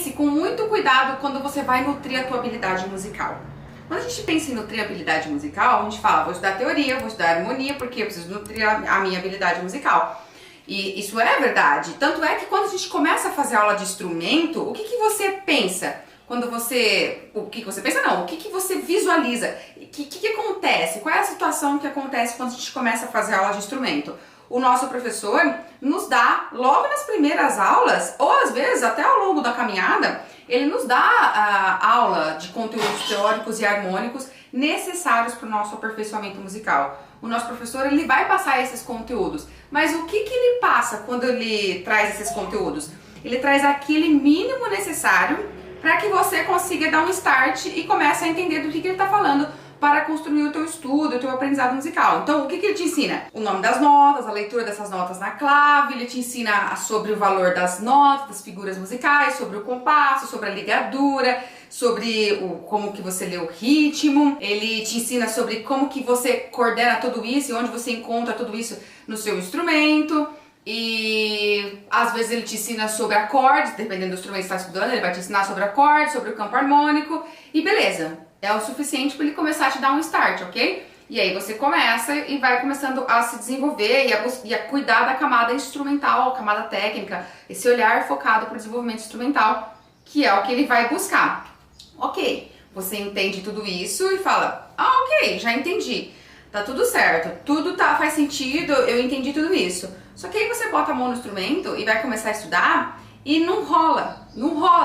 pense com muito cuidado quando você vai nutrir a tua habilidade musical. Quando a gente pensa em nutrir a habilidade musical, a gente fala, vou estudar teoria, vou estudar harmonia, porque eu preciso nutrir a minha habilidade musical. E isso é verdade. Tanto é que quando a gente começa a fazer aula de instrumento, o que você pensa? Quando você... O que você pensa não, o que você visualiza? O que acontece? Qual é a situação que acontece quando a gente começa a fazer aula de instrumento? O nosso professor nos dá, logo nas primeiras aulas, ou às vezes até ao longo da caminhada, ele nos dá a aula de conteúdos teóricos e harmônicos necessários para o nosso aperfeiçoamento musical. O nosso professor, ele vai passar esses conteúdos, mas o que ele passa quando ele traz esses conteúdos? Ele traz aquele mínimo necessário para que você consiga dar um start e comece a entender do que ele está falando para construir o teu estudo, o teu aprendizado musical. Então, o que ele te ensina? O nome das notas, a leitura dessas notas na clave, ele te ensina sobre o valor das notas, das figuras musicais, sobre o compasso, sobre a ligadura, sobre como que você lê o ritmo, ele te ensina sobre como que você coordena tudo isso e onde você encontra tudo isso no seu instrumento. E às vezes ele te ensina sobre acordes, dependendo do instrumento que você está estudando, ele vai te ensinar sobre acordes, sobre o campo harmônico e beleza. É o suficiente para ele começar a te dar um start, ok? E aí você começa e vai começando a se desenvolver e a cuidar da camada instrumental, a camada técnica, esse olhar focado para o desenvolvimento instrumental, que é o que ele vai buscar. Ok, você entende tudo isso e fala, ok, já entendi, tá tudo certo, tudo faz sentido, eu entendi tudo isso. Só que aí você bota a mão no instrumento e vai começar a estudar e não rola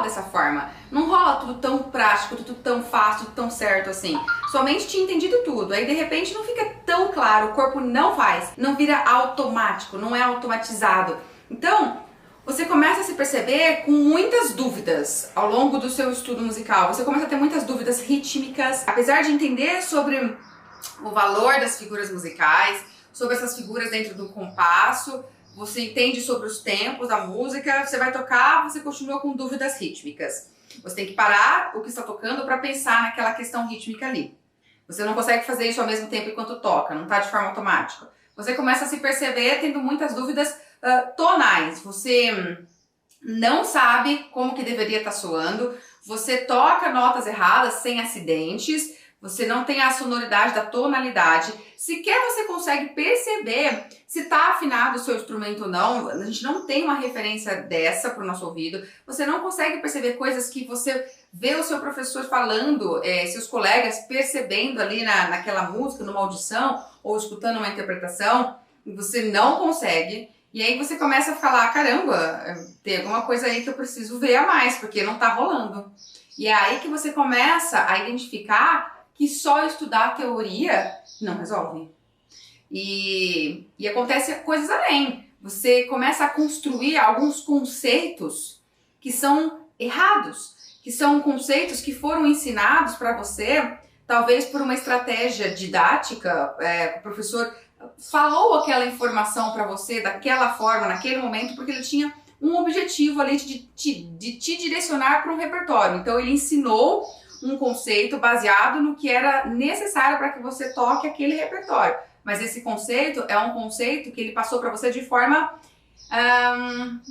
dessa forma. Não rola tudo tão prático, tudo tão fácil, tudo tão certo assim. Sua mente tinha entendido tudo, aí de repente não fica tão claro, o corpo não faz, não vira automático, não é automatizado. Então, você começa a se perceber com muitas dúvidas ao longo do seu estudo musical. Você começa a ter muitas dúvidas rítmicas, apesar de entender sobre o valor das figuras musicais, sobre essas figuras dentro do compasso, você entende sobre os tempos da música, você vai tocar, você continua com dúvidas rítmicas. Você tem que parar o que está tocando para pensar naquela questão rítmica ali. Você não consegue fazer isso ao mesmo tempo enquanto toca, não está de forma automática. Você começa a se perceber tendo muitas dúvidas tonais. Você não sabe como que deveria estar soando, você toca notas erradas sem acidentes, você não tem a sonoridade da tonalidade, sequer você consegue perceber se está afinado o seu instrumento ou não, a gente não tem uma referência dessa para o nosso ouvido, você não consegue perceber coisas que você vê o seu professor falando, seus colegas percebendo ali naquela música, numa audição ou escutando uma interpretação, você não consegue. E aí você começa a falar, caramba, tem alguma coisa aí que eu preciso ver a mais, porque não tá rolando. E é aí que você começa a identificar que só estudar a teoria não resolve. E acontece coisas além. Você começa a construir alguns conceitos que são errados, que são conceitos que foram ensinados para você, talvez por uma estratégia didática, o professor falou aquela informação para você daquela forma, naquele momento, porque ele tinha um objetivo ali de te direcionar para um repertório. Então ele ensinou um conceito baseado no que era necessário para que você toque aquele repertório. Mas esse conceito é um conceito que ele passou para você de forma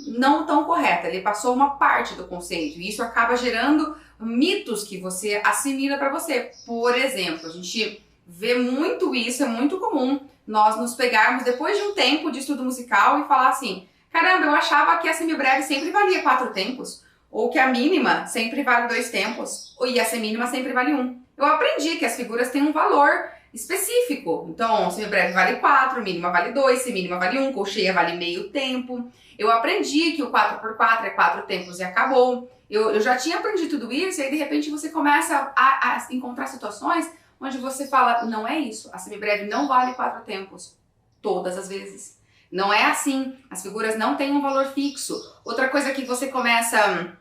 não tão correta. Ele passou uma parte do conceito e isso acaba gerando mitos que você assimila para você. Por exemplo, a gente vê muito isso, é muito comum nós nos pegarmos depois de um tempo de estudo musical e falar assim, caramba, eu achava que a semibreve sempre valia 4 tempos, ou que a mínima sempre vale 2 tempos, e a semínima sempre vale 1. Eu aprendi que as figuras têm um valor específico, então semibreve vale 4, mínima vale 2, semínima vale 1, colcheia vale meio tempo. Eu aprendi que o 4x4 é 4 tempos e acabou. Eu já tinha aprendido tudo isso, e aí de repente você começa a encontrar situações onde você fala, não é isso, a semibreve não vale 4 tempos, todas as vezes. Não é assim, as figuras não têm um valor fixo. Outra coisa que você começa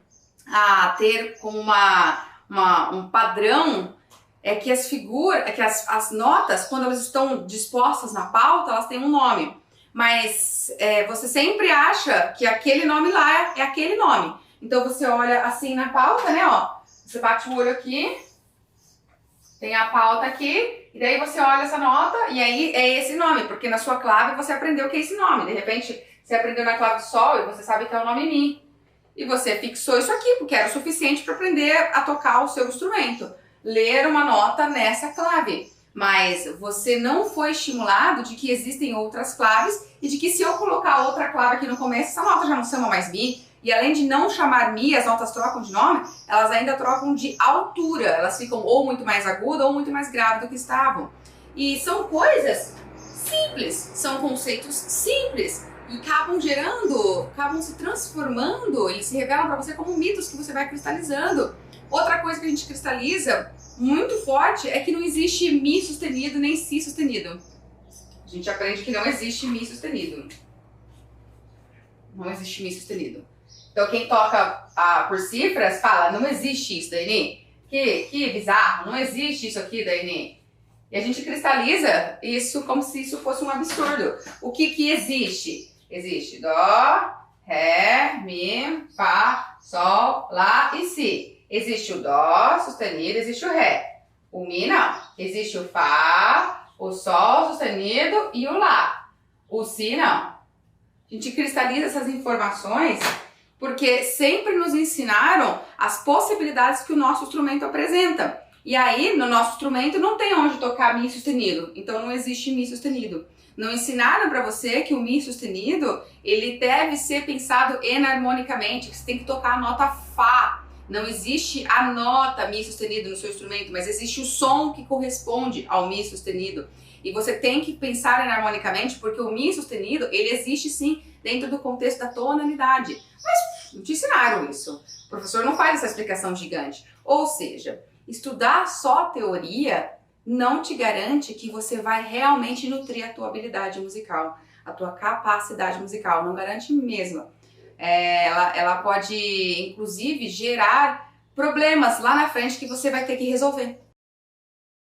a ter como um padrão é que as figuras, as notas, quando elas estão dispostas na pauta, elas têm um nome. Mas você sempre acha que aquele nome lá é aquele nome. Então você olha assim na pauta, né, ó, você bate o olho aqui, tem a pauta aqui, e daí você olha essa nota, e aí é esse nome, porque na sua clave você aprendeu que é esse nome. De repente, você aprendeu na clave do sol e você sabe que é o nome Mi. e você fixou isso aqui, porque era o suficiente para aprender a tocar o seu instrumento. Ler uma nota nessa clave. Mas você não foi estimulado de que existem outras claves e de que se eu colocar outra clave aqui no começo, essa nota já não chama mais Mi. E além de não chamar Mi, as notas trocam de nome, elas ainda trocam de altura. Elas ficam ou muito mais agudas ou muito mais graves do que estavam. E são coisas simples, são conceitos simples. E acabam se transformando, eles se revelam para você como mitos que você vai cristalizando. Outra coisa que a gente cristaliza muito forte é que não existe Mi sustenido nem Si sustenido. A gente aprende que não existe Mi sustenido. Não existe Mi sustenido. Então quem toca por cifras fala, não existe isso, Daini. Que bizarro, não existe isso aqui, Daini. E a gente cristaliza isso como se isso fosse um absurdo. O que existe? Existe Dó, Ré, Mi, Fá, Sol, Lá e Si. Existe o Dó sustenido, existe o Ré. O Mi não. Existe o Fá, o Sol sustenido e o Lá. O Si não. A gente cristaliza essas informações porque sempre nos ensinaram as possibilidades que o nosso instrumento apresenta. E aí, no nosso instrumento, não tem onde tocar Mi sustenido. Então, não existe Mi sustenido. Não ensinaram para você que o Mi sustenido, ele deve ser pensado enarmonicamente, que você tem que tocar a nota Fá. Não existe a nota Mi sustenido no seu instrumento, mas existe o som que corresponde ao Mi sustenido. E você tem que pensar enarmonicamente, porque o Mi sustenido, ele existe sim dentro do contexto da tonalidade. Mas não te ensinaram isso. O professor não faz essa explicação gigante. Ou seja, estudar só teoria não te garante que você vai realmente nutrir a tua habilidade musical, a tua capacidade musical. Não garante mesmo. Ela pode, inclusive, gerar problemas lá na frente que você vai ter que resolver.